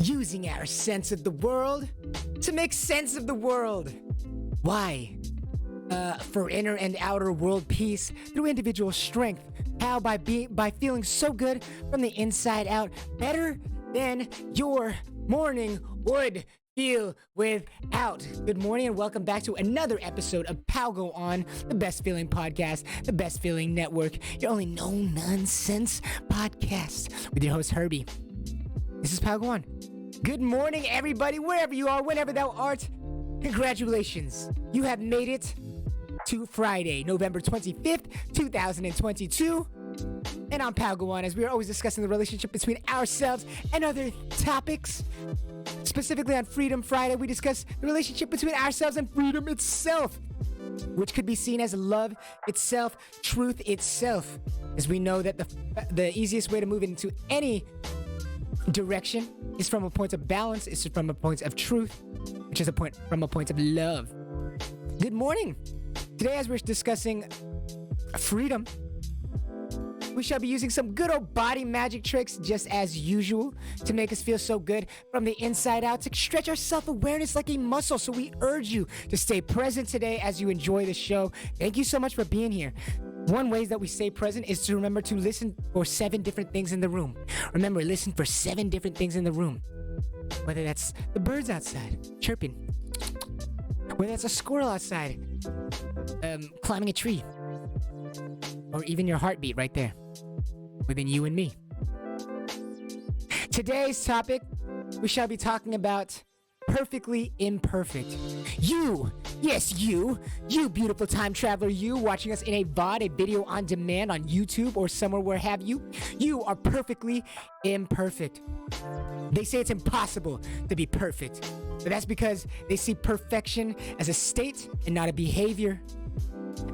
Using our sense of the world to make sense of the world. Why? For inner and outer world peace through individual strength. How? By feeling so good from the inside out, better than your morning would feel without. Good morning and welcome back to another episode of Go On, the best feeling podcast, the best feeling network, your only no nonsense podcast with your host Herbie. This is Go On. Good morning, everybody, wherever you are, whenever thou art. Congratulations. You have made it to Friday, November 25th, 2022. And I'm Go On, as we are always discussing the relationship between ourselves and other topics. Specifically on Freedom Friday, we discuss the relationship between ourselves and freedom itself, which could be seen as love itself, truth itself. As we know that the easiest way to move into any direction is from a point of balance, is from a point of truth, which is from a point of love. Good morning. Today, as we're discussing freedom, we shall be using some good old body magic tricks, just as usual, to make us feel so good from the inside out, to stretch our self-awareness like a muscle. So we urge you to stay present today as you enjoy the show. Thank you so much for being here. One way that we stay present is to remember to listen for 7 different things in the room. Remember, listen for 7 different things in the room. Whether that's the birds outside chirping, whether that's a squirrel outside climbing a tree, or even your heartbeat right there within you and me. Today's topic, we shall be talking about perfectly imperfect. You, yes, you beautiful time traveler, you watching us in a VOD, a video on demand on YouTube or somewhere where have you are perfectly imperfect. They say it's impossible to be perfect, but that's because they see perfection as a state and not a behavior.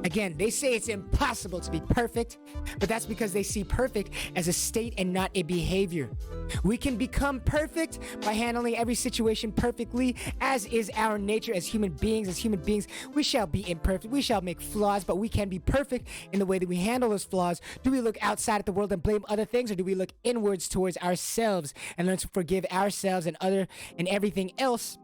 Again, they say it's impossible to be perfect, but that's because they see perfect as a state and not a behavior. We can become perfect by handling every situation perfectly, as is our nature as human beings. As human beings, we shall be imperfect. We shall make flaws, but we can be perfect in the way that we handle those flaws. Do we look outside at the world and blame other things, or do we look inwards towards ourselves and learn to forgive ourselves and everything else,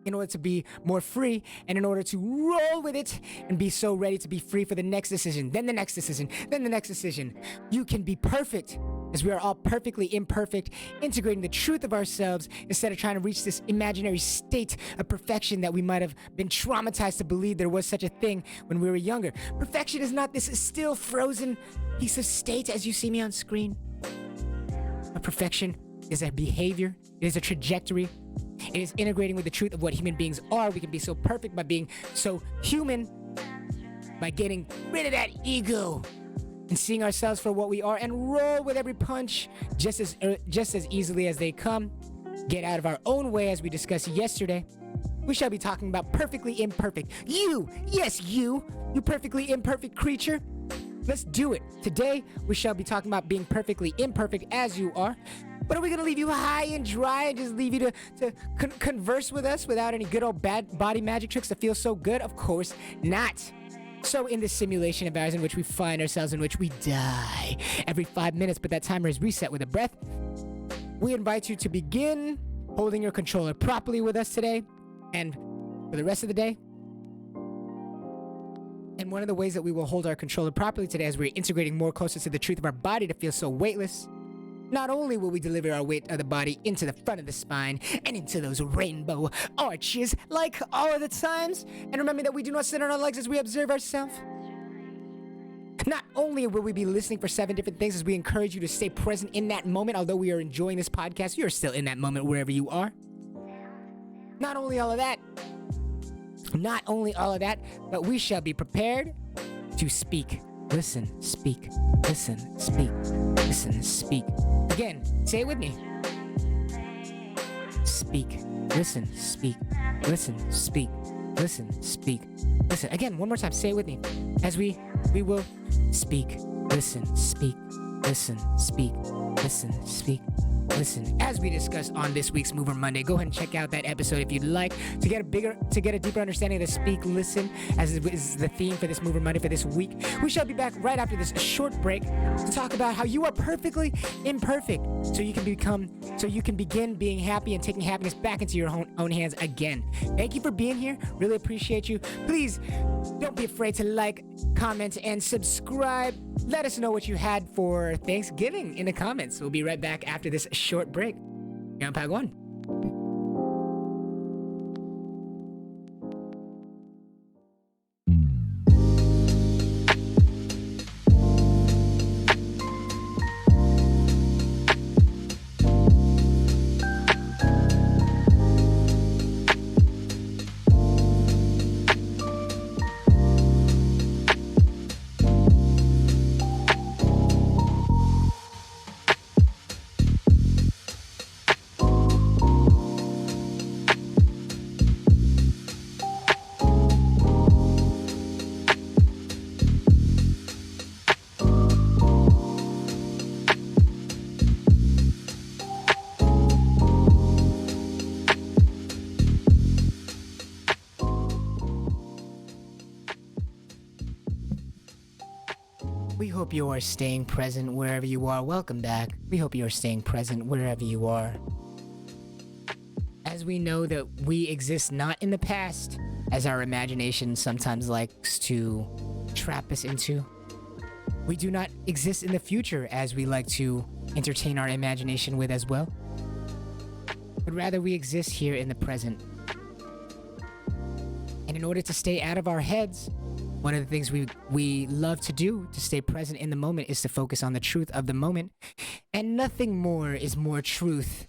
in order to be more free and in order to roll with it and be so ready to be free for the next decision, then the next decision, then the next decision? You can be perfect, as we are all perfectly imperfect, integrating the truth of ourselves instead of trying to reach this imaginary state of perfection that we might have been traumatized to believe there was such a thing when we were younger. Perfection is not this still frozen piece of state as you see me on screen. But perfection is a behavior, it is a trajectory. It is integrating with the truth of what human beings are. We can be so perfect by being so human, by getting rid of that ego and seeing ourselves for what we are, and roll with every punch just as easily as they come. Get out of our own way, as we discussed yesterday. We shall be talking about perfectly imperfect. You, yes, you perfectly imperfect creature. Let's do it. Today, we shall be talking about being perfectly imperfect as you are. But are we going to leave you high and dry and just leave you to converse with us without any good old bad body magic tricks to feel so good? Of course not. So in this simulation of ours in which we find ourselves, in which we die every 5 minutes, but that timer is reset with a breath, we invite you to begin holding your controller properly with us today and for the rest of the day. And one of the ways that we will hold our controller properly today, as we're integrating more closer to the truth of our body to feel so weightless, not only will we deliver our weight of the body into the front of the spine and into those rainbow arches like all of the times, and remember that we do not sit on our legs as we observe ourselves. Not only will we be listening for 7 different things as we encourage you to stay present in that moment, although we are enjoying this podcast, you're still in that moment wherever you are. Not only all of that, but we shall be prepared to speak. Listen, speak, listen, speak, listen, speak. Again, say it with me. Speak, listen, speak, listen, speak, listen, speak, listen. Again, one more time, say it with me. As we will speak, listen, speak, listen, speak, listen, speak, listen. As we discussed on this week's Mover Monday, go ahead and check out that episode if you'd like to get a deeper understanding of the speak, listen, as is the theme for this Mover Monday for this week. We shall be back right after this short break to talk about how you are perfectly imperfect, so you can begin being happy and taking happiness back into your own hands again. Thank you for being here. Really appreciate you. Please don't be afraid to like, comment, and subscribe. Let us know what you had for Thanksgiving in the comments. We'll be right back after this short break. Here on Pag One. We hope you are staying present wherever you are. Welcome back. We hope you are staying present wherever you are. As we know that we exist not in the past, as our imagination sometimes likes to trap us into. We do not exist in the future, as we like to entertain our imagination with as well. But rather we exist here in the present. And in order to stay out of our heads, one of the things we love to do to stay present in the moment is to focus on the truth of the moment. And nothing more is more truth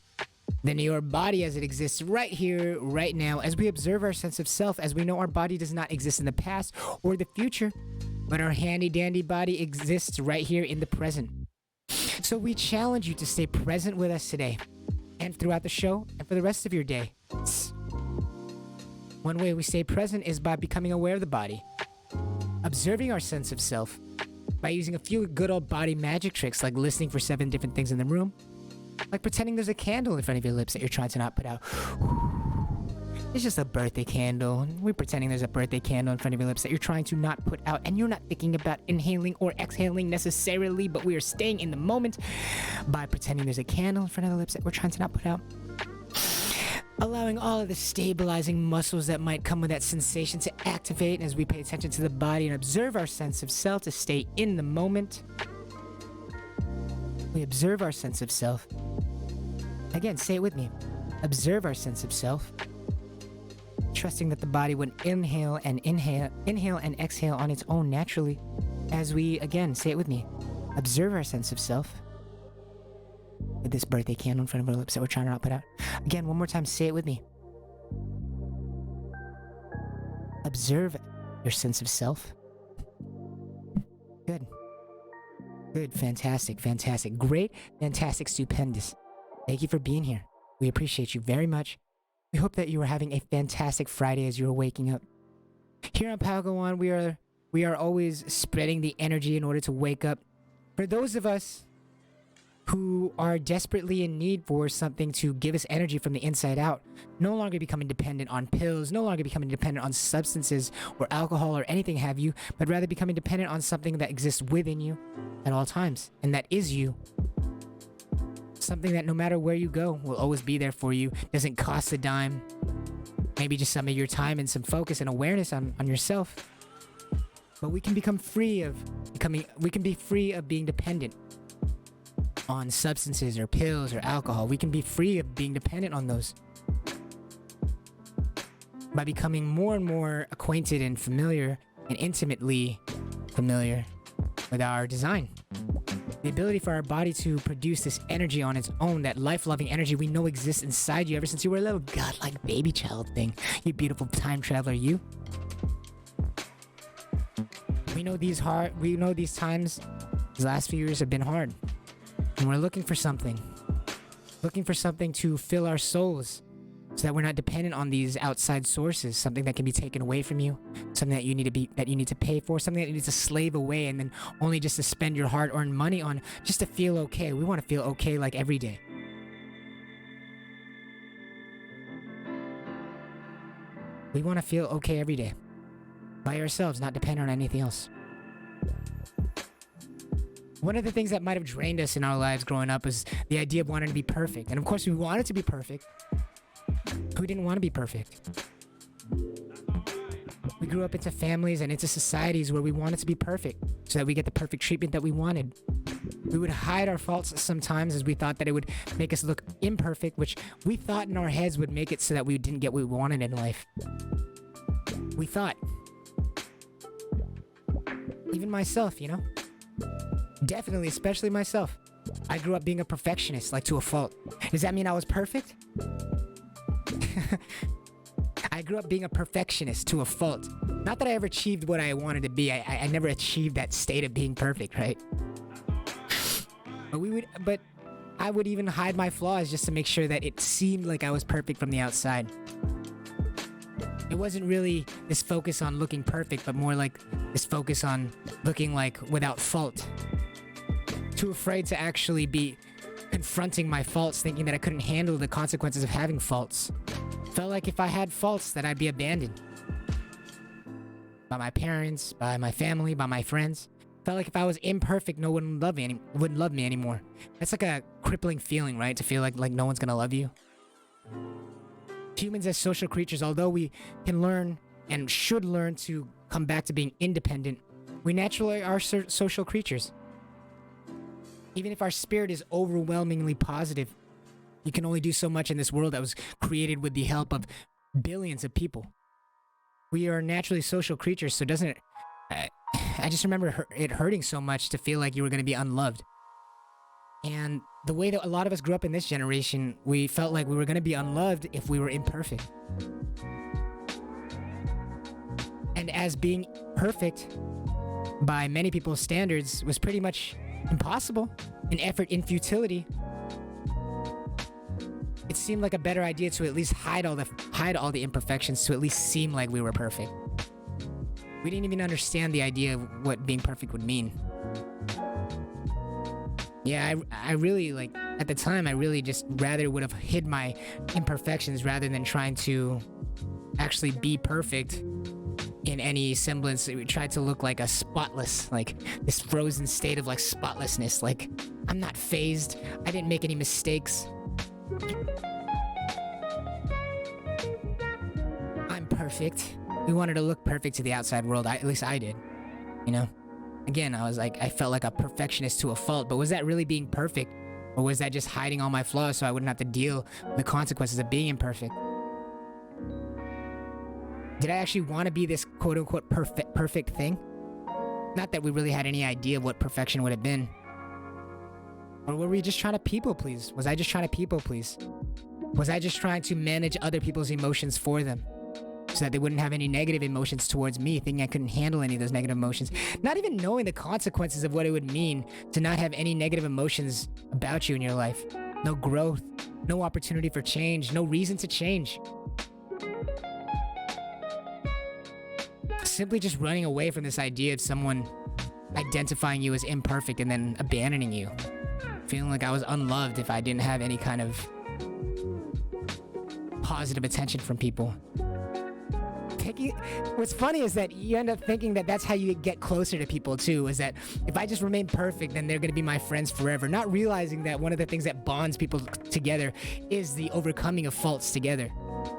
than your body as it exists right here, right now, as we observe our sense of self, as we know our body does not exist in the past or the future, but our handy-dandy body exists right here in the present. So we challenge you to stay present with us today and throughout the show and for the rest of your day. One way we stay present is by becoming aware of the body. Observing our sense of self by using a few good old body magic tricks, like listening for 7 different things in the room, like pretending there's a candle in front of your lips that you're trying to not put out. It's just a birthday candle. We're pretending there's a birthday candle in front of your lips that you're trying to not put out, and you're not thinking about inhaling or exhaling necessarily, but we are staying in the moment by pretending there's a candle in front of the lips that we're trying to not put out. Allowing all of the stabilizing muscles that might come with that sensation to activate as we pay attention to the body and observe our sense of self to stay in the moment. We observe our sense of self. Again, say it with me. Observe our sense of self. Trusting that the body would inhale and exhale on its own naturally. As we, again, say it with me. Observe our sense of self. With this birthday candle in front of our lips that we're trying to not put out. Again, one more time, say it with me. Observe your sense of self. Good. Good, fantastic, fantastic, great, fantastic, stupendous. Thank you for being here. We appreciate you very much. We hope that you are having a fantastic Friday as you are waking up. Here on Padawan, we are always spreading the energy in order to wake up. For those of us who are desperately in need for something to give us energy from the inside out, no longer becoming dependent on pills, no longer becoming dependent on substances or alcohol or anything have you, but rather becoming dependent on something that exists within you at all times, and that is you. Something that no matter where you go will always be there for you, doesn't cost a dime, maybe just some of your time and some focus and awareness on yourself. But we can be free of being dependent on substances or pills or alcohol. We can be free of being dependent on those by becoming more and more acquainted and familiar and intimately familiar with our design. The ability for our body to produce this energy on its own, that life-loving energy we know exists inside you ever since you were a little godlike baby child thing. You beautiful time traveler, you. We know these times, these last few years have been hard. And we're looking for something to fill our souls so that we're not dependent on these outside sources, something that can be taken away from you, something that you need to pay for, something that you need to slave away and then only just to spend your hard-earned money on just to feel okay. We want to feel okay like every day. We want to feel okay every day by ourselves, not depend on anything else. One of the things that might have drained us in our lives growing up is the idea of wanting to be perfect. And of course, we wanted to be perfect. Who didn't want to be perfect? We grew up into families and into societies where we wanted to be perfect so that we get the perfect treatment that we wanted. We would hide our faults sometimes as we thought that it would make us look imperfect, which we thought in our heads would make it so that we didn't get what we wanted in life. We thought. Even myself, you know? Definitely, especially myself. I grew up being a perfectionist, like to a fault. Does that mean I was perfect? I grew up being a perfectionist to a fault. Not that I ever achieved what I wanted to be. I never achieved that state of being perfect, right? But I would even hide my flaws just to make sure that it seemed like I was perfect from the outside. It wasn't really this focus on looking perfect, but more like this focus on looking like without fault. Too afraid to actually be confronting my faults, thinking that I couldn't handle the consequences of having faults. Felt like if I had faults that I'd be abandoned. By my parents, by my family, by my friends. Felt like if I was imperfect, no one wouldn't love me anymore. That's like a crippling feeling, right? To feel like no one's gonna love you. Humans as social creatures, although we can learn and should learn to come back to being independent, we naturally are social creatures. Even if our spirit is overwhelmingly positive, you can only do so much in this world that was created with the help of billions of people. We are naturally social creatures, so doesn't it... I just remember it hurting so much to feel like you were going to be unloved. And the way that a lot of us grew up in this generation, we felt like we were going to be unloved if we were imperfect. And as being perfect, by many people's standards, was pretty much impossible, an effort in futility, it seemed like a better idea to at least hide all the imperfections, to at least seem like we were perfect. We didn't even understand the idea of what being perfect would mean. Yeah, I really, like, at the time, I really just rather would have hid my imperfections rather than trying to actually be perfect in any semblance. We tried to look like a spotless, like this frozen state of like spotlessness. Like, I'm not phased. I didn't make any mistakes. I'm perfect. We wanted to look perfect to the outside world. At least I did, you know? Again, I felt like a perfectionist to a fault, but was that really being perfect? Or was that just hiding all my flaws so I wouldn't have to deal with the consequences of being imperfect? Did I actually want to be this quote-unquote perfect thing? Not that we really had any idea of what perfection would have been. Or were we just trying to people please? Was I just trying to people please? Was I just trying to manage other people's emotions for them, so that they wouldn't have any negative emotions towards me, thinking I couldn't handle any of those negative emotions? Not even knowing the consequences of what it would mean to not have any negative emotions about you in your life. No growth, no opportunity for change, no reason to change. Simply just running away from this idea of someone identifying you as imperfect and then abandoning you. Feeling like I was unloved if I didn't have any kind of positive attention from people. What's funny is that you end up thinking that that's how you get closer to people too, is that if I just remain perfect, then they're going to be my friends forever. Not realizing that one of the things that bonds people together is the overcoming of faults together.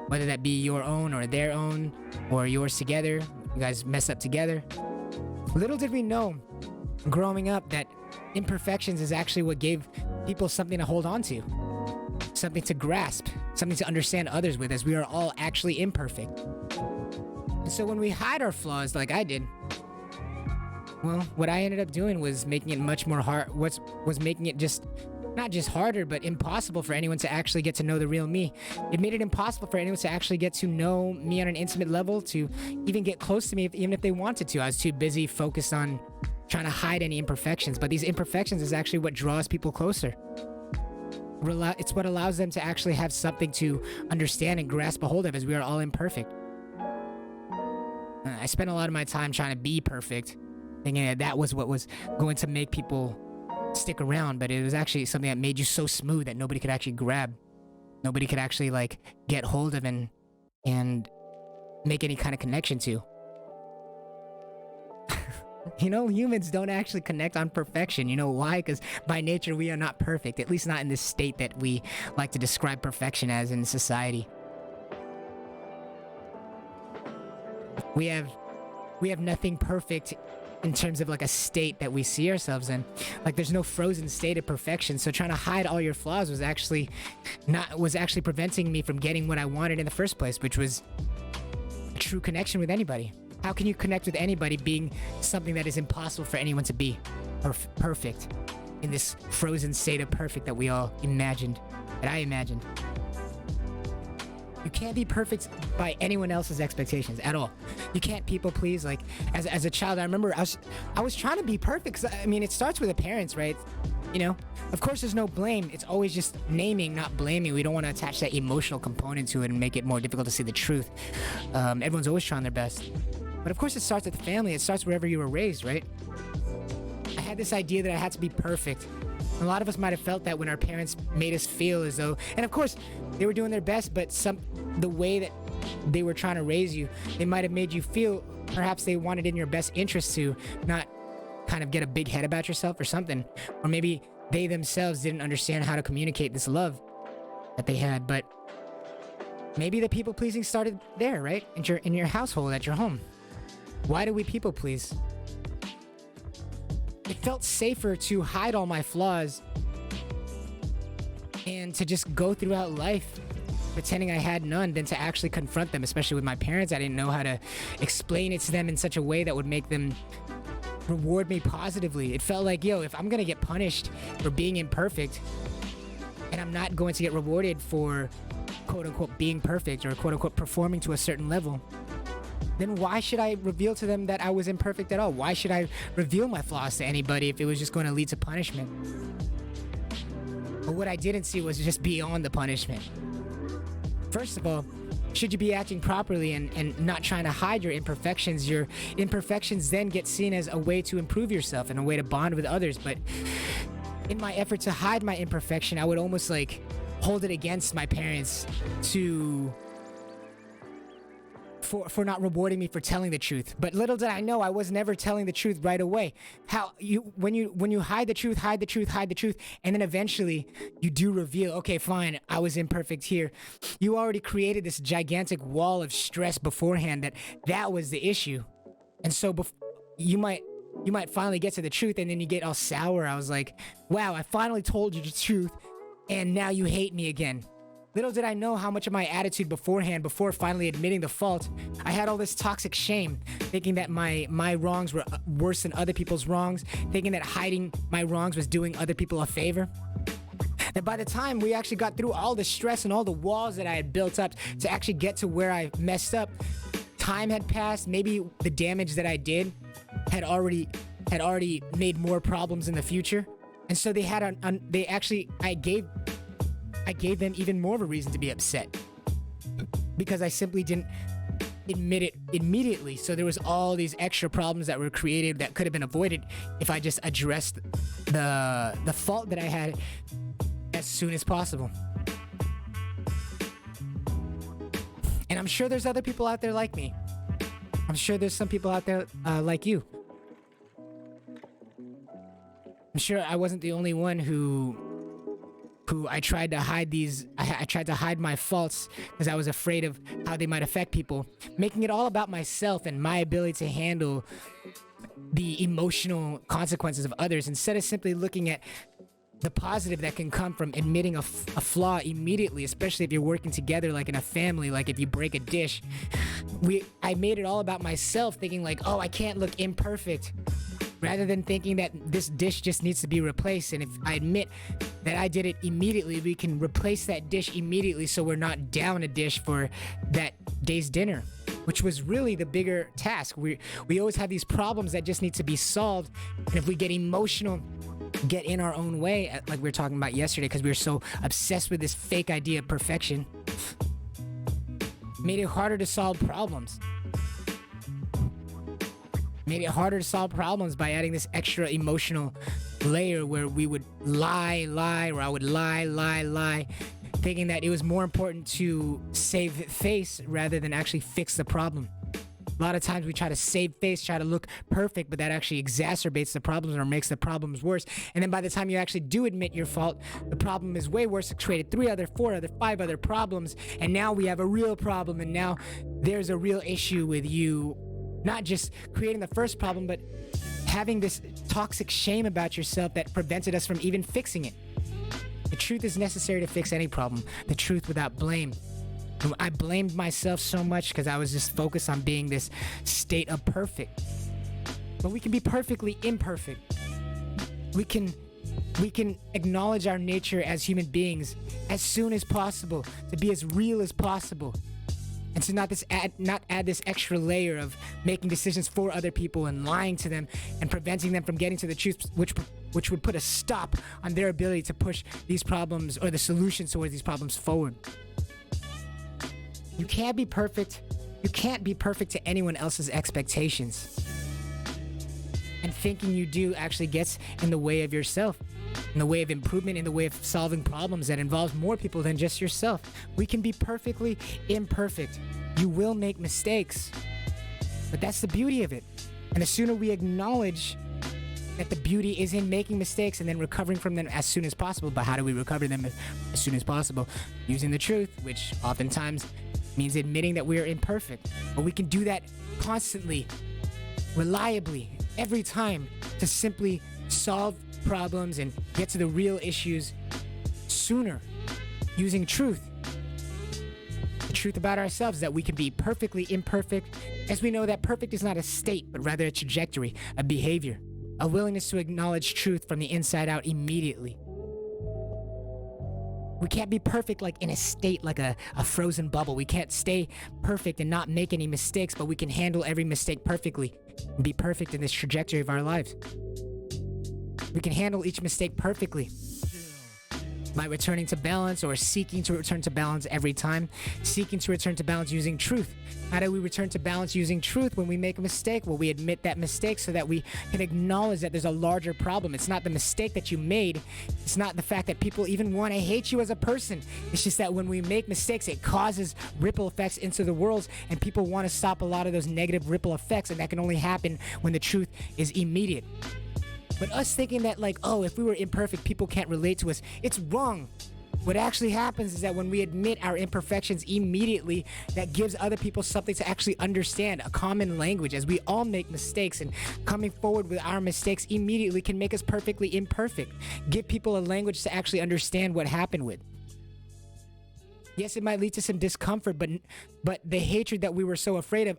Whether that be your own or their own or yours together. You guys mess up together. Little did we know growing up that imperfections is actually what gave people something to hold on to. Something to grasp. Something to understand others with, as we are all actually imperfect. And so when we hide our flaws like I did, well, what I ended up doing was making it much more hard. Was making it just, not just harder, but impossible for anyone to actually get to know the real me. It made it impossible for anyone to actually get to know me on an intimate level, to even get close to me, even if they wanted to. I was too busy focused on trying to hide any imperfections. But these imperfections is actually what draws people closer. It's what allows them to actually have something to understand and grasp a hold of, as we are all imperfect. I spent a lot of my time trying to be perfect, thinking that was what was going to make people stick around, but it was actually something that made you so smooth that nobody could actually grab. Nobody could actually like get hold of and make any kind of connection to. You know, humans don't actually connect on perfection. You know why? Because by nature we are not perfect, at least not in this state that we like to describe perfection as in society. We have nothing perfect in terms of like a state that we see ourselves in. Like there's no frozen state of perfection. So trying to hide all your flaws was actually preventing me from getting what I wanted in the first place, which was a true connection with anybody. How can you connect with anybody being something that is impossible for anyone to be perfect in this frozen state of perfect that we all imagined, that I imagined? You can't be perfect by anyone else's expectations at all. You can't people please. Like as a child, I remember I was trying to be perfect. 'Cause, I mean, it starts with the parents, right? You know, of course there's no blame. It's always just naming, not blaming. We don't want to attach that emotional component to it and make it more difficult to see the truth. Everyone's always trying their best. But of course it starts with the family. It starts wherever you were raised, right? I had this idea that I had to be perfect. A lot of us might have felt that when our parents made us feel as though, and of course they were doing their best, but the way that they were trying to raise you, they might have made you feel perhaps they wanted in your best interest to not kind of get a big head about yourself or something. Or maybe they themselves didn't understand how to communicate this love that they had. But maybe the people pleasing started there, right? In your household, at your home. Why do we people please? It felt safer to hide all my flaws and to just go throughout life pretending I had none than to actually confront them, especially with my parents. I didn't know how to explain it to them in such a way that would make them reward me positively. It felt like, yo, if I'm gonna get punished for being imperfect and I'm not going to get rewarded for quote unquote being perfect or quote unquote performing to a certain level, then why should I reveal to them that I was imperfect at all? Why should I reveal my flaws to anybody if it was just going to lead to punishment? But what I didn't see was just beyond the punishment. First of all, should you be acting properly and not trying to hide your imperfections then get seen as a way to improve yourself and a way to bond with others. But in my effort to hide my imperfection, I would almost like hold it against my parents for not rewarding me for telling the truth. But little did I know I was never telling the truth right away. When you hide the truth, and then eventually you do reveal, okay, fine, I was imperfect here. You already created this gigantic wall of stress beforehand that was the issue. And so you might finally get to the truth and then you get all sour. I was like, wow, I finally told you the truth and now you hate me again. Little did I know how much of my attitude beforehand, before finally admitting the fault, I had all this toxic shame, thinking that my wrongs were worse than other people's wrongs, thinking that hiding my wrongs was doing other people a favor. That by the time we actually got through all the stress and all the walls that I had built up to actually get to where I messed up, time had passed. Maybe the damage that I did had already made more problems in the future. And so I gave them even more of a reason to be upset because I simply didn't admit it immediately. So there was all these extra problems that were created that could have been avoided if I just addressed the fault that I had as soon as possible. And I'm sure there's other people out there like me. I'm sure there's some people out there like you. I'm sure I wasn't the only one who I tried to hide I tried to hide my faults because I was afraid of how they might affect people, making it all about myself and my ability to handle the emotional consequences of others instead of simply looking at the positive that can come from admitting a flaw immediately, especially if you're working together like in a family. Like if you break a dish, I made it all about myself, thinking like, oh, I can't look imperfect, rather than thinking that this dish just needs to be replaced. And if I admit that I did it immediately, we can replace that dish immediately so we're not down a dish for that day's dinner, which was really the bigger task. We always have these problems that just need to be solved. And if we get emotional get in our own way, like we were talking about yesterday, because we were so obsessed with this fake idea of perfection. Made it harder to solve problems. Made it harder to solve problems by adding this extra emotional layer where we would lie, or I would lie, thinking that it was more important to save face rather than actually fix the problem. A lot of times we try to save face, try to look perfect, but that actually exacerbates the problems or makes the problems worse. And then by the time you actually do admit your fault, the problem is way worse. It created 3 other, 4 other, 5 other problems. And now we have a real problem. And now there's a real issue with you, not just creating the first problem, but having this toxic shame about yourself that prevented us from even fixing it. The truth is necessary to fix any problem. The truth without blame. I blamed myself so much because I was just focused on being this state of perfect. But we can be perfectly imperfect. We can acknowledge our nature as human beings as soon as possible, to be as real as possible, and to not add this extra layer of making decisions for other people and lying to them and preventing them from getting to the truth, which would put a stop on their ability to push these problems or the solutions towards these problems forward. You can't be perfect. You can't be perfect to anyone else's expectations. And thinking you do actually gets in the way of yourself, in the way of improvement, in the way of solving problems that involves more people than just yourself. We can be perfectly imperfect. You will make mistakes, but that's the beauty of it. And the sooner we acknowledge that the beauty is in making mistakes and then recovering from them as soon as possible. But how do we recover them as soon as possible? Using the truth, which oftentimes means admitting that we are imperfect. But we can do that constantly, reliably, every time, to simply solve problems and get to the real issues sooner, using truth. The truth about ourselves is that we can be perfectly imperfect, as we know that perfect is not a state, but rather a trajectory, a behavior, a willingness to acknowledge truth from the inside out immediately. We can't be perfect like in a state, like a frozen bubble. We can't stay perfect and not make any mistakes, but we can handle every mistake perfectly and be perfect in this trajectory of our lives. We can handle each mistake perfectly by returning to balance, or seeking to return to balance every time, seeking to return to balance using truth. How do we return to balance using truth when we make a mistake? Well, we admit that mistake so that we can acknowledge that there's a larger problem. It's not the mistake that you made. It's not the fact that people even want to hate you as a person. It's just that when we make mistakes, it causes ripple effects into the world, and people want to stop a lot of those negative ripple effects, and that can only happen when the truth is immediate. But us thinking that, like, oh, if we were imperfect, people can't relate to us, it's wrong. What actually happens is that when we admit our imperfections immediately, that gives other people something to actually understand, a common language, as we all make mistakes, and coming forward with our mistakes immediately can make us perfectly imperfect. Give people a language to actually understand what happened with. Yes, it might lead to some discomfort, but the hatred that we were so afraid of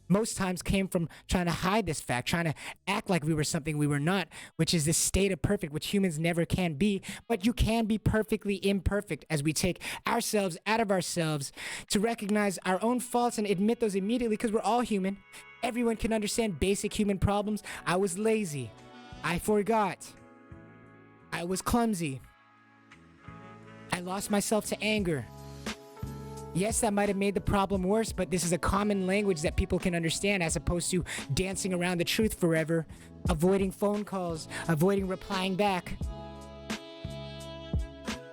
most times came from trying to hide this fact, trying to act like we were something we were not, which is this state of perfect, which humans never can be. But you can be perfectly imperfect as we take ourselves out of ourselves to recognize our own faults and admit those immediately, because we're all human. Everyone can understand basic human problems. I was lazy. I forgot. I was clumsy. I lost myself to anger. Yes, that might have made the problem worse, but this is a common language that people can understand, as opposed to dancing around the truth forever, avoiding phone calls, avoiding replying back,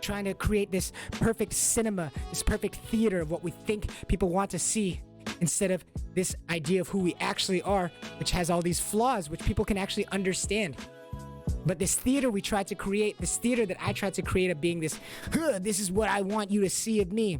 trying to create this perfect cinema, this perfect theater of what we think people want to see, instead of this idea of who we actually are, which has all these flaws, which people can actually understand. But this theater we tried to create, this theater that I tried to create of being this, this is what I want you to see of me,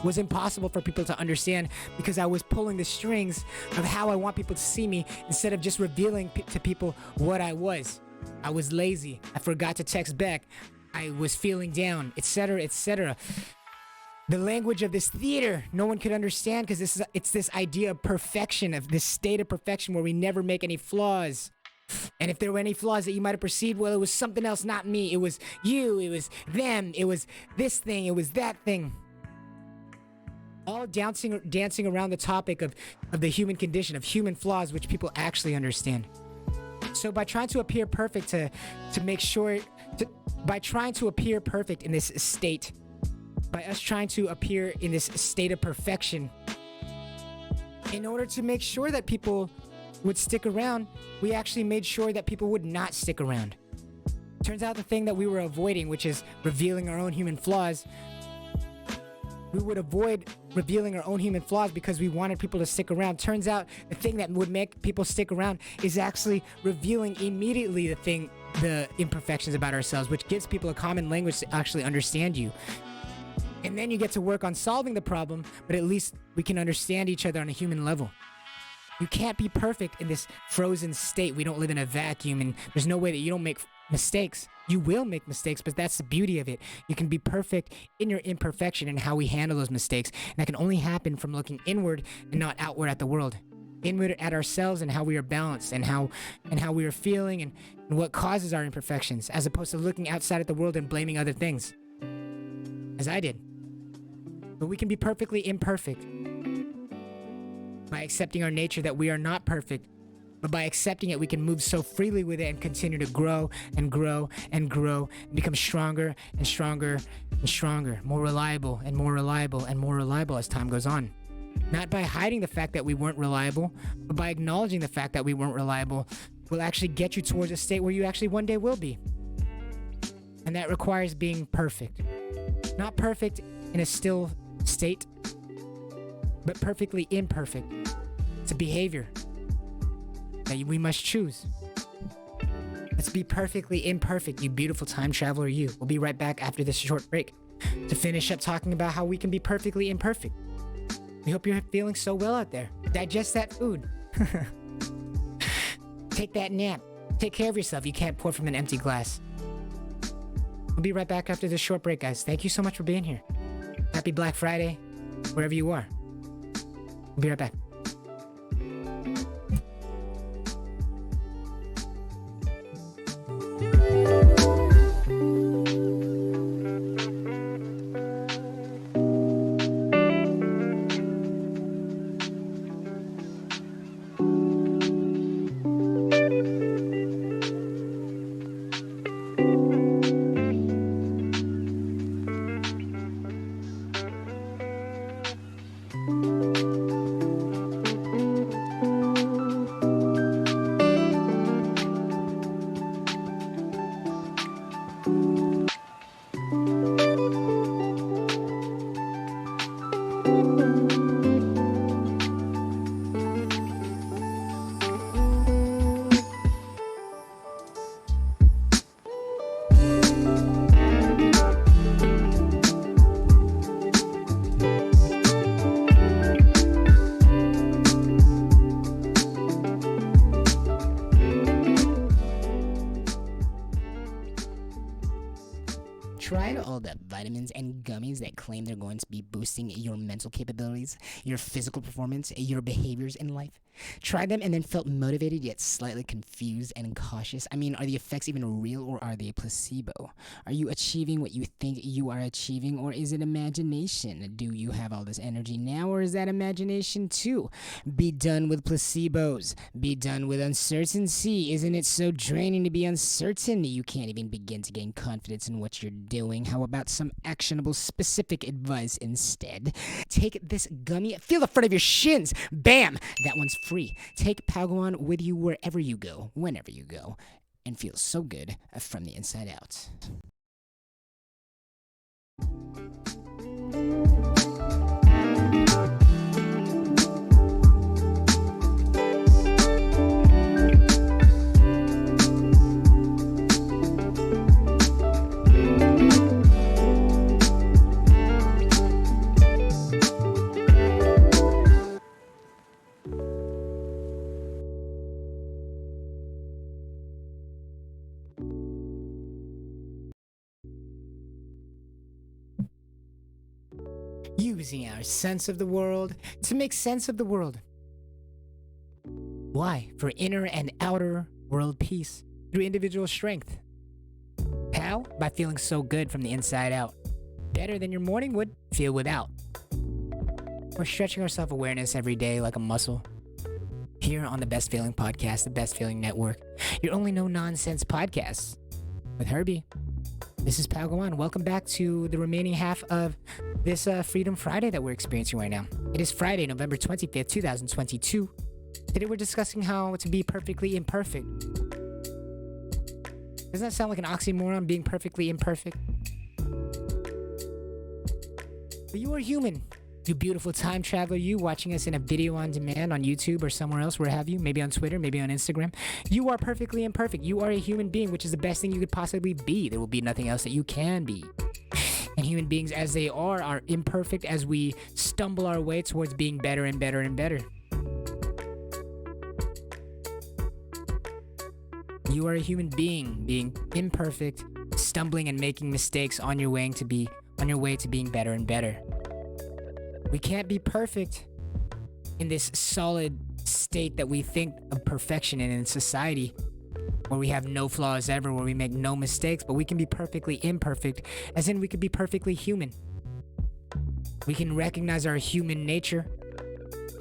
was impossible for people to understand, because I was pulling the strings of how I want people to see me instead of just revealing to people what I was. I was lazy. I forgot to text back. I was feeling down, etc., etc. The language of this theater, no one could understand, because it's this idea of perfection, of this state of perfection where we never make any flaws. And if there were any flaws that you might have perceived, well, it was something else, not me. It was you, it was them, it was this thing, it was that thing. All dancing around the topic of the human condition, of human flaws, which people actually understand. So by trying to appear perfect by trying to appear perfect in this state, by us trying to appear in this state of perfection, in order to make sure that people would stick around, we actually made sure that people would not stick around. Turns out the thing that we were avoiding, which is revealing our own human flaws, we would avoid revealing our own human flaws because we wanted people to stick around. Turns out the thing that would make people stick around is actually revealing immediately the imperfections about ourselves, which gives people a common language to actually understand you. And then you get to work on solving the problem, but at least we can understand each other on a human level. You can't be perfect in this frozen state. We don't live in a vacuum, and there's no way that you don't make mistakes. You will make mistakes, but that's the beauty of it. You can be perfect in your imperfection and how we handle those mistakes. And that can only happen from looking inward and not outward at the world. Inward at ourselves and how we are balanced and how we are feeling and what causes our imperfections, as opposed to looking outside at the world and blaming other things, as I did. But we can be perfectly imperfect by accepting our nature that we are not perfect. But by accepting it, we can move so freely with it and continue to grow and grow and grow and become stronger and stronger and stronger, more reliable and more reliable and more reliable as time goes on. Not by hiding the fact that we weren't reliable, but by acknowledging the fact that we weren't reliable will actually get you towards a state where you actually one day will be. And that requires being perfect. Not perfect in a still state, but perfectly imperfect. It's a behavior that we must choose. Let's be perfectly imperfect, you beautiful time traveler, you. We'll be right back after this short break to finish up talking about how we can be perfectly imperfect. We hope you're feeling so well out there. Digest that food. Take that nap. Take care of yourself. You can't pour from an empty glass. We'll be right back after this short break, guys. Thank you so much for being here. Happy Black Friday, wherever you are. We'll be right back. Tried all the vitamins and gummies that claim they're going to be boosting your mental capabilities, your physical performance, your behaviors in life? Tried them and then felt motivated yet slightly confused and cautious? I mean, are the effects even real or are they placebo? Are you achieving what you think you are achieving, or is it imagination? Do you have all this energy now, or is that imagination too? Be done with placebos. Be done with uncertainty. Isn't it so draining to be uncertain? You can't even begin to gain confidence in what you're doing. How about some actionable, specific advice instead? Take this gummy. Feel the front of your shins. Bam! That one's free. Take Palguan with you wherever you go, whenever you go, and feel so good from the inside out. Using our sense of the world to make sense of the world. Why? For inner and outer world peace through individual strength. How? By feeling so good from the inside out. Better than your morning would feel without. We're stretching our self-awareness every day like a muscle. here on the Best Feeling Podcast, the Best Feeling Network, your only no-nonsense podcast with Herbie. This is Pagawan. Welcome back to the remaining half of this Freedom Friday that we're experiencing right now. It is Friday, November 25th, 2022. Today we're discussing how to be perfectly imperfect. Doesn't that sound like an oxymoron, being perfectly imperfect? But you are human. You beautiful time traveler, you watching us in a video on demand on YouTube or somewhere else, where have you, maybe on Twitter, maybe on Instagram. You are perfectly imperfect. You are a human being, which is the best thing you could possibly be. There will be nothing else that you can be. And human beings as they are imperfect as we stumble our way towards being better and better and better. You are a human being, being imperfect, stumbling and making mistakes on your way to being better and better. We can't be perfect in this solid state that we think of perfection in society, where we have no flaws ever, where we make no mistakes, but we can be perfectly imperfect, as in we could be perfectly human. We can recognize our human nature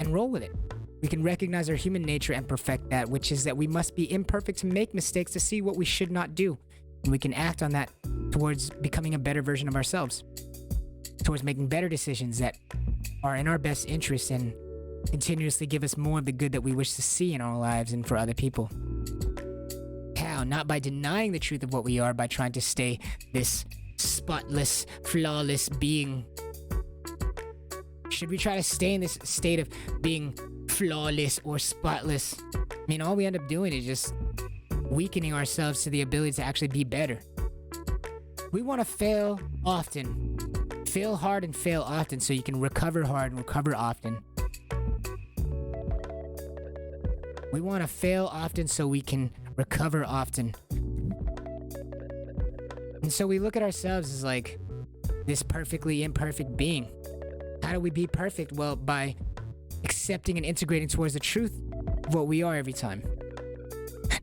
and roll with it. We can recognize our human nature and perfect that, which is that we must be imperfect to make mistakes, to see what we should not do. And we can act on that towards becoming a better version of ourselves, towards making better decisions that are in our best interest and continuously give us more of the good that we wish to see in our lives and for other people. How? Not by denying the truth of what we are, by trying to stay this spotless, flawless being. Should we try to stay in this state of being flawless or spotless? I mean, all we end up doing is just weakening ourselves to the ability to actually be better. We want to fail often. Fail hard and fail often so you can recover hard and recover often. We want to fail often so we can recover often. And so we look at ourselves as like this perfectly imperfect being. How do we be perfect? Well, by accepting and integrating towards the truth of what we are every time.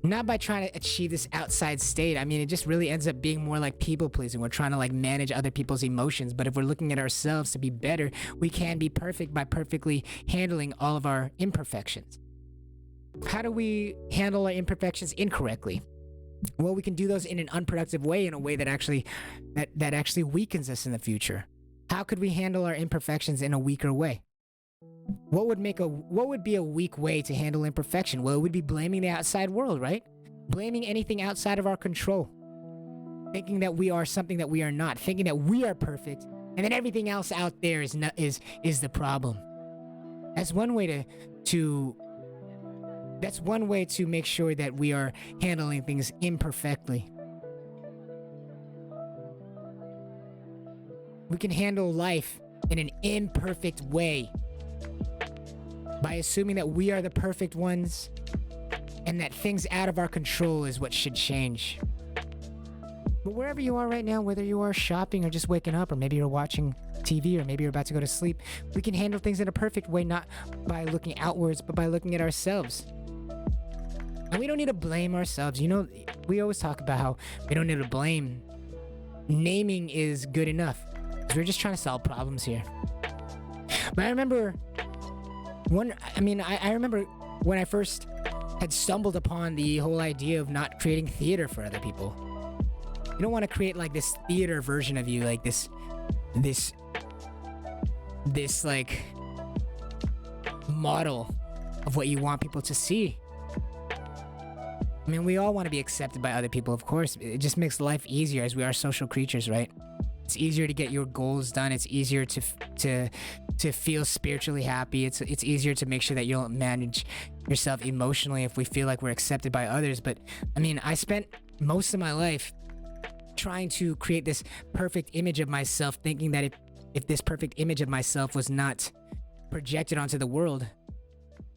Not by trying to achieve this outside state. I mean, it just really ends up being more like people pleasing. We're trying to like manage other people's emotions. But if we're looking at ourselves to be better, we can be perfect by perfectly handling all of our imperfections. How do we handle our imperfections incorrectly? Well, we can do those in an unproductive way, in a way that actually weakens us in the future. How could we handle our imperfections in a weaker way? What would be a weak way to handle imperfection? Well, it would be blaming the outside world, right? Blaming anything outside of our control. Thinking that we are something that we are not. Thinking that we are perfect, and then everything else out there is the problem. That's one way to make sure that we are handling things imperfectly. We can handle life in an imperfect way by assuming that we are the perfect ones and that things out of our control is what should change. But wherever you are right now, whether you are shopping or just waking up, or maybe you're watching TV, or maybe you're about to go to sleep, we can handle things in a perfect way, not by looking outwards, but by looking at ourselves. And we don't need to blame ourselves. You know, we always talk about how we don't need to blame. Naming is good enough, because we're just trying to solve problems here. But I remember I remember when I first had stumbled upon the whole idea of not creating theater for other people. You don't want to create like this theater version of you, like this like model of what you want people to see. I mean, we all want to be accepted by other people, of course. It just makes life easier, as we are social creatures, right? It's easier to get your goals done. It's easier to feel spiritually happy. It's easier to make sure that you'll manage yourself emotionally if we feel like we're accepted by others. But I mean, I spent most of my life trying to create this perfect image of myself, thinking that if this perfect image of myself was not projected onto the world,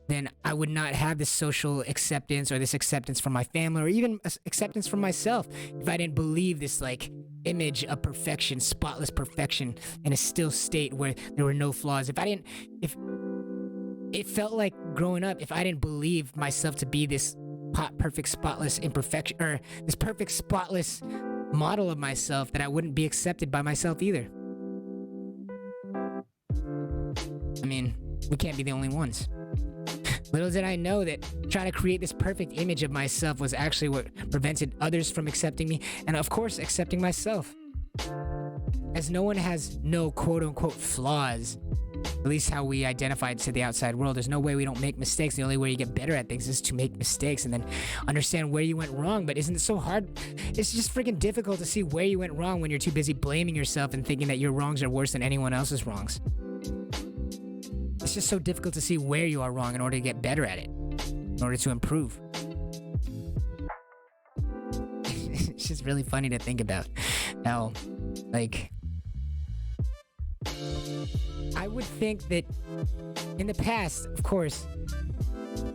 then I would not have this social acceptance, or this acceptance from my family, or even acceptance from myself, if I didn't believe this like image of perfection, spotless perfection, in a still state where there were no flaws. If it felt like growing up, if I didn't believe myself to be this perfect spotless imperfection, or this perfect spotless model of myself, that I wouldn't be accepted by myself either. I mean, we can't be the only ones. Little did I know that trying to create this perfect image of myself was actually what prevented others from accepting me, and of course, accepting myself. As no one has no quote-unquote flaws, at least how we identify it to the outside world, there's no way we don't make mistakes. The only way you get better at things is to make mistakes and then understand where you went wrong. But isn't it so hard? It's just freaking difficult to see where you went wrong when you're too busy blaming yourself and thinking that your wrongs are worse than anyone else's wrongs. It's just so difficult to see where you are wrong in order to get better at it, in order to improve. It's just really funny to think about how, like, I would think that in the past, of course,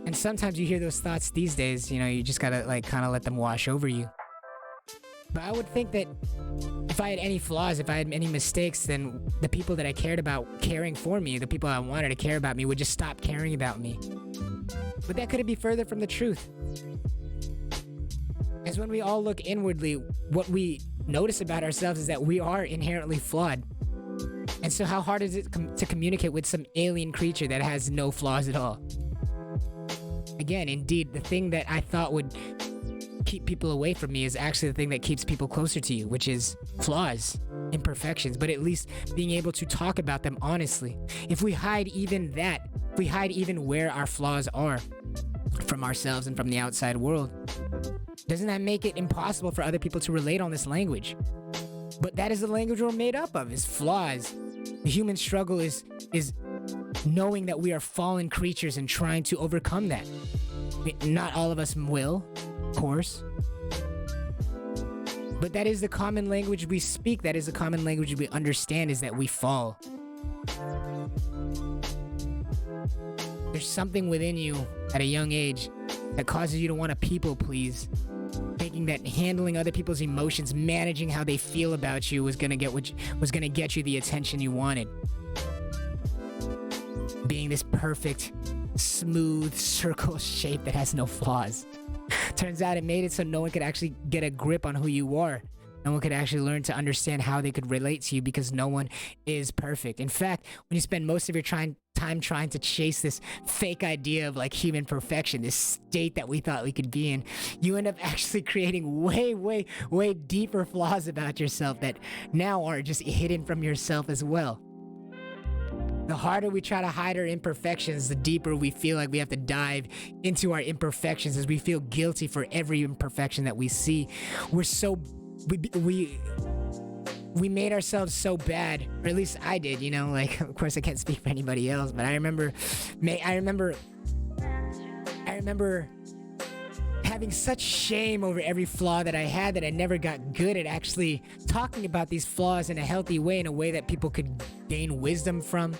and sometimes you hear those thoughts these days, you know, you just gotta like kind of let them wash over you. But I would think that if I had any flaws, if I had any mistakes, then the people that I cared about caring for me, the people I wanted to care about me, would just stop caring about me. But that couldn't be further from the truth. As when we all look inwardly, what we notice about ourselves is that we are inherently flawed. And so how hard is it to communicate with some alien creature that has no flaws at all? Again, indeed, the thing that I thought would keep people away from me is actually the thing that keeps people closer to you, which is flaws, imperfections, but at least being able to talk about them honestly. If we hide even that, if we hide even where our flaws are from ourselves and from the outside world, doesn't that make it impossible for other people to relate on this language? But that is the language we're made up of, is flaws. The human struggle is knowing that we are fallen creatures and trying to overcome that. Not all of us will, of course. But that is the common language we speak. That is the common language we understand, is that we fall. There's something within you at a young age that causes you to want to people please, thinking that handling other people's emotions, managing how they feel about you was gonna get you the attention you wanted. Being this perfect, smooth circle shape that has no flaws. Turns out it made it so no one could actually get a grip on who you are. No one could actually learn to understand how they could relate to you, because no one is perfect. In fact, when you spend most of your time trying to chase this fake idea of like human perfection, this state that we thought we could be in, you end up actually creating way deeper flaws about yourself that now are just hidden from yourself as well. The harder we try to hide our imperfections, the deeper we feel like we have to dive into our imperfections, as we feel guilty for every imperfection that we see. We made ourselves so bad, or at least I did, you know, like, of course I can't speak for anybody else, but I remember having such shame over every flaw that I had that I never got good at actually talking about these flaws in a healthy way, in a way that people could gain wisdom from.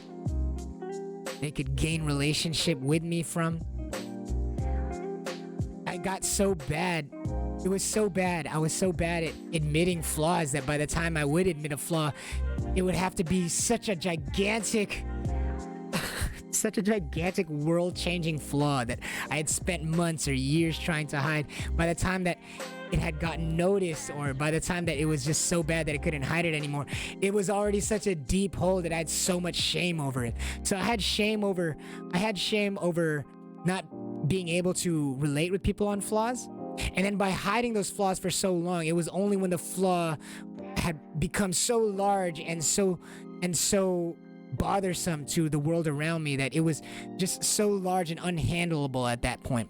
They could gain relationship with me from. I got so bad. It was so bad. I was so bad at admitting flaws that by the time I would admit a flaw, it would have to be such a gigantic world-changing flaw that I had spent months or years trying to hide. By the time that it had gotten noticed, or by the time that it was just so bad that I couldn't hide it anymore, it was already such a deep hole that I had so much shame over it. So I had shame over not being able to relate with people on flaws. And then by hiding those flaws for so long, it was only when the flaw had become so large and so bothersome to the world around me that it was just so large and unhandleable at that point.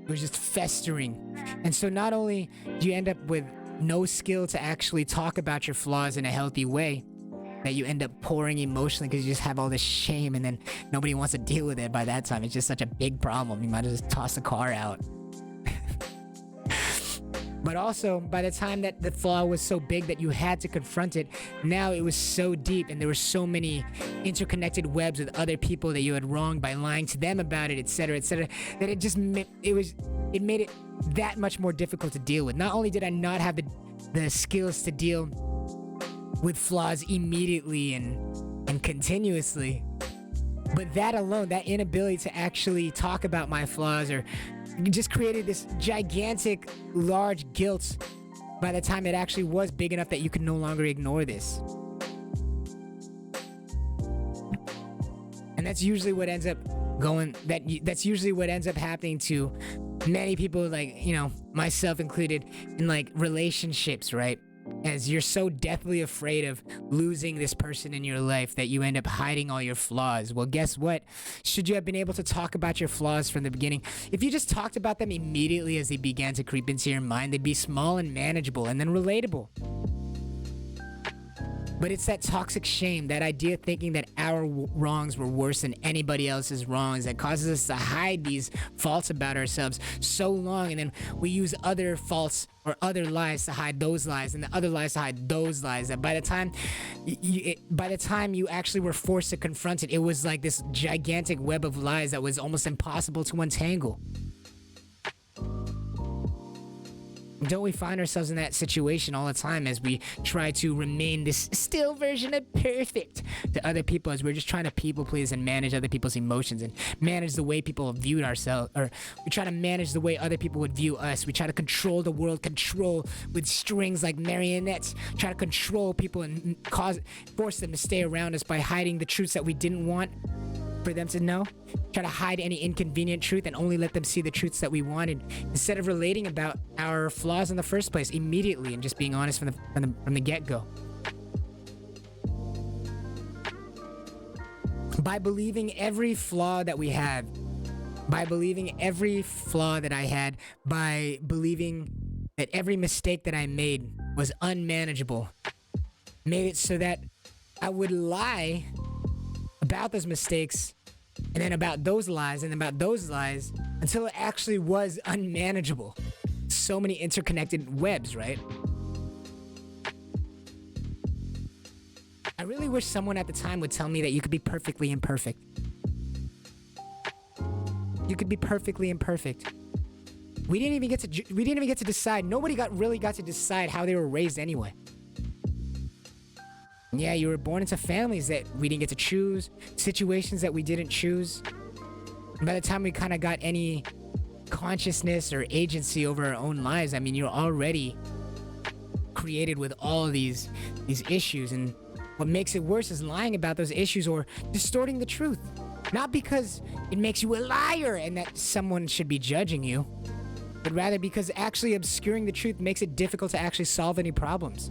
It was just festering. And so not only do you end up with no skill to actually talk about your flaws in a healthy way, that you end up pouring emotionally because you just have all this shame, and then nobody wants to deal with it by that time. It's just such a big problem. You might as well just toss the car out. But also, by the time that the flaw was so big that you had to confront it, now it was so deep, and there were so many interconnected webs with other people that you had wronged by lying to them about it, etc., that it just made it that much more difficult to deal with. Not only did I not have the skills to deal with flaws immediately and continuously, but that alone, that inability to actually talk about my flaws, or just created this gigantic, large guilt by the time it actually was big enough that you could no longer ignore this. And that's usually what ends up that's usually what ends up happening to many people, like, you know, myself included, in like relationships, right? As you're so deathly afraid of losing this person in your life that you end up hiding all your flaws. Well, guess what? Should you have been able to talk about your flaws from the beginning, if you just talked about them immediately as they began to creep into your mind, they'd be small and manageable and then relatable. But it's that toxic shame, that idea of thinking that our wrongs were worse than anybody else's wrongs, that causes us to hide these faults about ourselves so long, and then we use other faults or other lies to hide those lies, and the other lies to hide those lies, that by the time you actually were forced to confront it, it was like this gigantic web of lies that was almost impossible to untangle. Don't we find ourselves in that situation all the time as we try to remain this still version of perfect to other people, as we're just trying to people please and manage other people's emotions and manage the way people viewed ourselves, or we try to manage the way other people would view us. We try to control the world, control with strings like marionettes, try to control people and force them to stay around us by hiding the truths that we didn't want for them to know. Try to hide any inconvenient truth and only let them see the truths that we wanted, instead of relating about our flaws in the first place immediately and just being honest from the get-go. By believing every flaw that we have, by believing every flaw that I had, by believing that every mistake that I made was unmanageable, made it so that I would lie about those mistakes, and then about those lies, and about those lies, until it actually was unmanageable. So many interconnected webs, right? I really wish someone at the time would tell me that you could be perfectly imperfect. You could be perfectly imperfect. We didn't even get to decide. Nobody really got to decide how they were raised anyway. Yeah, you were born into families that we didn't get to choose, situations that we didn't choose. And by the time we kind of got any consciousness or agency over our own lives, I mean, you're already created with all of these issues. And what makes it worse is lying about those issues or distorting the truth. Not because it makes you a liar and that someone should be judging you, but rather because actually obscuring the truth makes it difficult to actually solve any problems.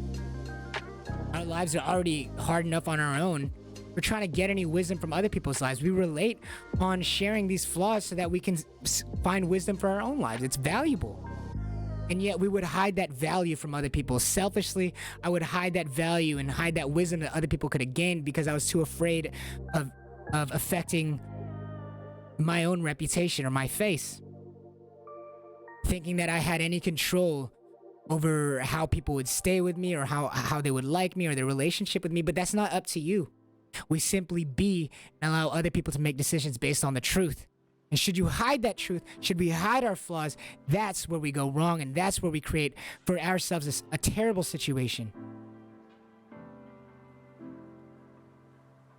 Our lives are already hard enough on our own. We're trying to get any wisdom from other people's lives. We relate on sharing these flaws so that we can find wisdom for our own lives. It's valuable. And yet we would hide that value from other people. Selfishly, I would hide that value and hide that wisdom that other people could have gained because I was too afraid of affecting my own reputation or my face. Thinking that I had any control over how people would stay with me or how they would like me or their relationship with me, but that's not up to you. We simply be and allow other people to make decisions based on the truth. And should you hide that truth, should we hide our flaws, that's where we go wrong, and that's where we create for ourselves a terrible situation.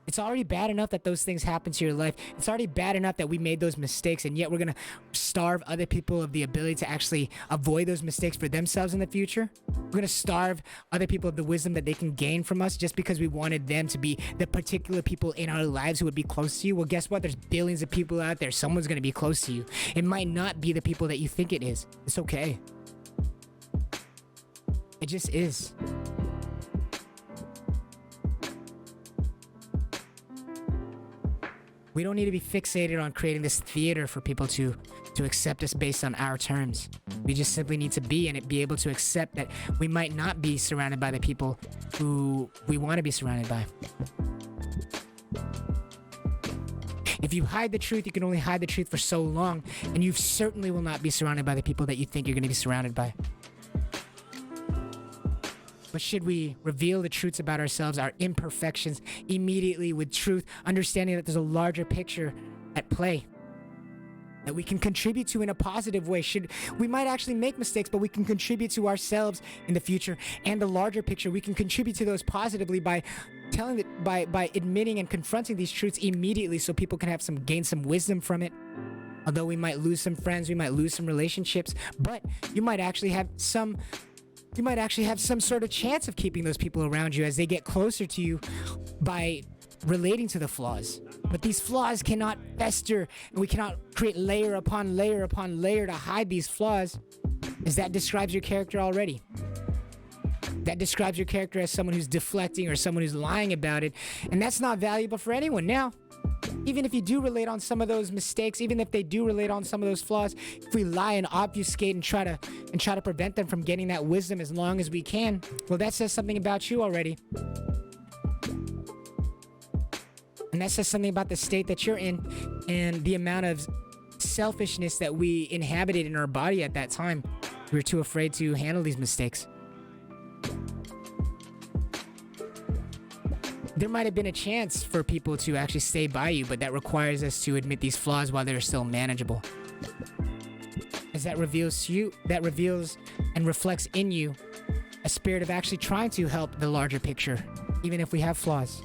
It's already bad enough that those things happen to your life. It's already bad enough that we made those mistakes, and yet we're gonna starve other people of the ability to actually avoid those mistakes for themselves in the future. We're gonna starve other people of the wisdom that they can gain from us just because we wanted them to be the particular people in our lives who would be close to you. Well, guess what? There's billions of people out there. Someone's gonna be close to you. It might not be the people that you think it is. It's okay. It just is. We don't need to be fixated on creating this theater for people to accept us based on our terms. We just simply need to be able to accept that we might not be surrounded by the people who we want to be surrounded by. If you hide the truth, you can only hide the truth for so long, and you certainly will not be surrounded by the people that you think you're going to be surrounded by. But should we reveal the truths about ourselves, our imperfections, immediately with truth, understanding that there's a larger picture at play that we can contribute to in a positive way? We might actually make mistakes, but we can contribute to ourselves in the future and the larger picture. We can contribute to those positively by admitting and confronting these truths immediately, so people can gain some wisdom from it. Although we might lose some friends, we might lose some relationships, but you might actually have some sort of chance of keeping those people around you as they get closer to you by relating to the flaws. But these flaws cannot fester, and we cannot create layer upon layer upon layer to hide these flaws, as that describes your character already. That describes your character as someone who's deflecting or someone who's lying about it, and that's not valuable for anyone. Now, even if you do relate on some of those mistakes, even if they do relate on some of those flaws, if we lie and obfuscate and try to prevent them from getting that wisdom as long as we can, well, that says something about you already. And that says something about the state that you're in and the amount of selfishness that we inhabited in our body at that time. We were too afraid to handle these mistakes. There might have been a chance for people to actually stay by you, but that requires us to admit these flaws while they're still manageable. As that reveals and reflects in you a spirit of actually trying to help the larger picture, even if we have flaws.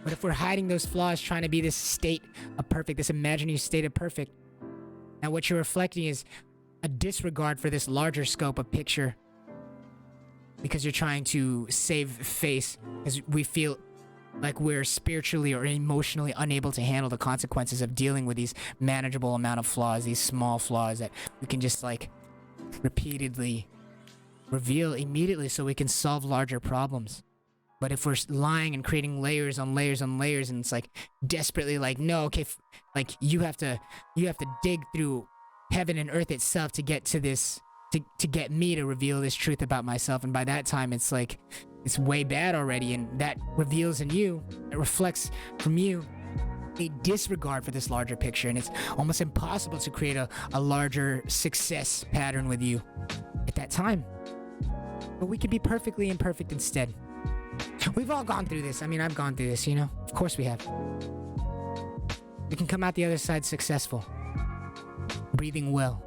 But if we're hiding those flaws, trying to be this state of perfect, this imaginary state of perfect, now what you're reflecting is a disregard for this larger scope of picture, because you're trying to save face, as we feel like we're spiritually or emotionally unable to handle the consequences of dealing with these manageable amount of flaws, these small flaws that we can just like repeatedly reveal immediately so we can solve larger problems. But if we're lying and creating layers on layers on layers, and it's like desperately like, no, okay, like you have to dig through heaven and earth itself to get to this, to get me to reveal this truth about myself. And by that time, it's like, it's way bad already. And that reveals in you, it reflects from you a disregard for this larger picture. And it's almost impossible to create a larger success pattern with you at that time. But we can be perfectly imperfect instead. We've all gone through this. I mean, I've gone through this, you know? Of course we have. We can come out the other side successful. Breathing well.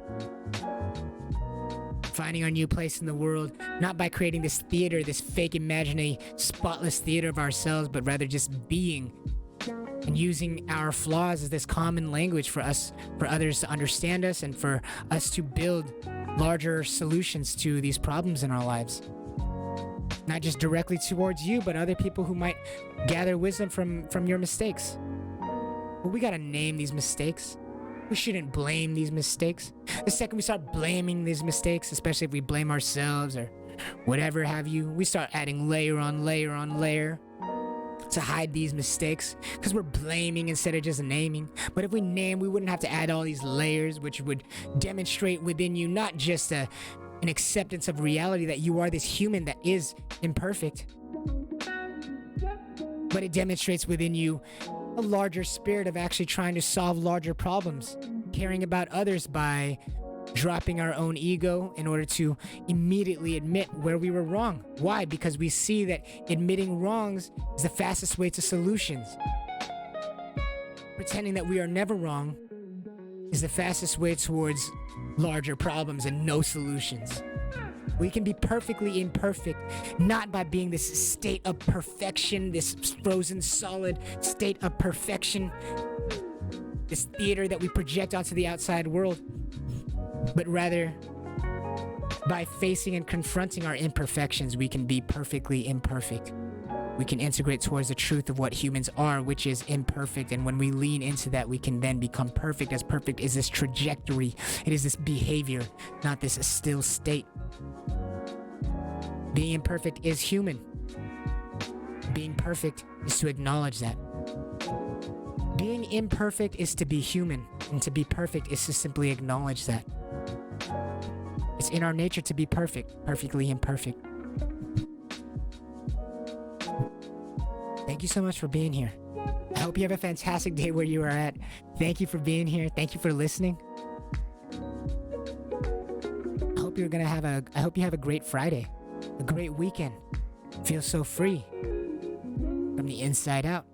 Finding our new place in the world, not by creating this theater, this fake imaginary spotless theater of ourselves, but rather just being and using our flaws as this common language for us, for others to understand us, and for us to build larger solutions to these problems in our lives. Not just directly towards you, but other people who might gather wisdom from your mistakes. But we gotta name these mistakes. We shouldn't blame these mistakes. The second we start blaming these mistakes, especially if we blame ourselves or whatever have you, we start adding layer on layer on layer to hide these mistakes, because we're blaming instead of just naming. But if we name, we wouldn't have to add all these layers, which would demonstrate within you not just an acceptance of reality that you are this human that is imperfect, but it demonstrates within you a larger spirit of actually trying to solve larger problems, caring about others by dropping our own ego in order to immediately admit where we were wrong. Why? Because we see that admitting wrongs is the fastest way to solutions. Pretending that we are never wrong is the fastest way towards larger problems and no solutions. We can be perfectly imperfect, not by being this state of perfection, this frozen solid state of perfection, this theater that we project onto the outside world, but rather by facing and confronting our imperfections, we can be perfectly imperfect. We can integrate towards the truth of what humans are, which is imperfect. And when we lean into that, we can then become perfect, as perfect is this trajectory. It is this behavior, not this still state. Being imperfect is human. Being perfect is to acknowledge that. Being imperfect is to be human, and to be perfect is to simply acknowledge that. It's in our nature to be perfect, perfectly imperfect. Thank you so much for being here. I hope you have a fantastic day where you are at. Thank you for being here. Thank you for listening. I hope you have a great Friday, a great weekend. Feel so free from the inside out.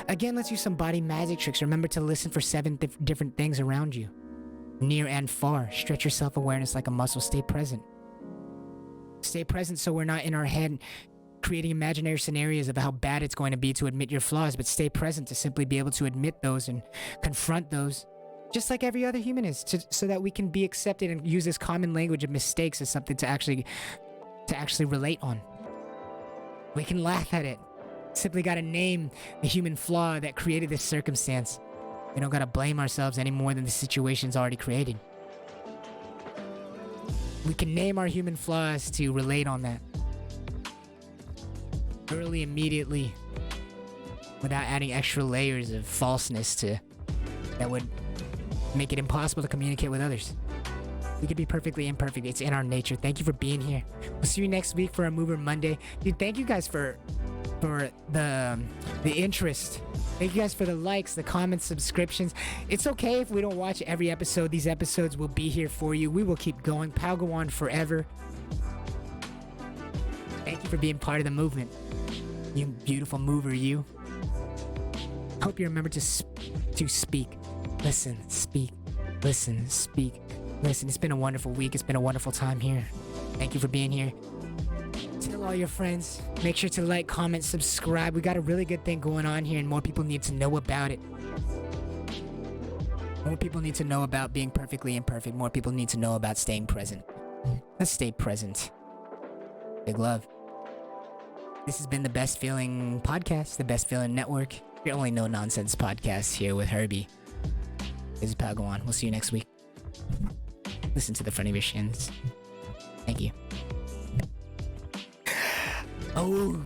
Again, let's use some body magic tricks. Remember to listen for 7 different things around you, near and far. Stretch your self-awareness like a muscle. Stay present. Stay present so we're not in our head creating imaginary scenarios of how bad it's going to be to admit your flaws, but stay present to simply be able to admit those and confront those, just like every other human is, so that we can be accepted and use this common language of mistakes as something to actually relate on. We can laugh at it. Simply gotta name the human flaw that created this circumstance. We don't gotta blame ourselves any more than the situation's already created. We can name our human flaws to relate on that. Early, immediately, without adding extra layers of falseness that would make it impossible to communicate with others. We could be perfectly imperfect. It's in our nature. Thank you for being here. We'll see you next week for a Mover Monday. Dude, thank you guys for the interest. Thank you guys for the likes, the comments, subscriptions. It's okay if we don't watch every episode. These episodes will be here for you. We will keep going. Pal go on forever. Thank you for being part of the movement. You beautiful mover, you. Hope you remember to speak. Listen, speak. Listen, speak. Listen, it's been a wonderful week. It's been a wonderful time here. Thank you for being here. Tell all your friends. Make sure to like, comment, subscribe. We got a really good thing going on here, and more people need to know about it. More people need to know about being perfectly imperfect. More people need to know about staying present. Let's stay present. Big love. This has been the Best Feeling Podcast, the Best Feeling Network. Your only no nonsense podcast here with Herbie. This is Pal Go On. We'll see you next week. Listen to the front of your shins. Thank you. Oh.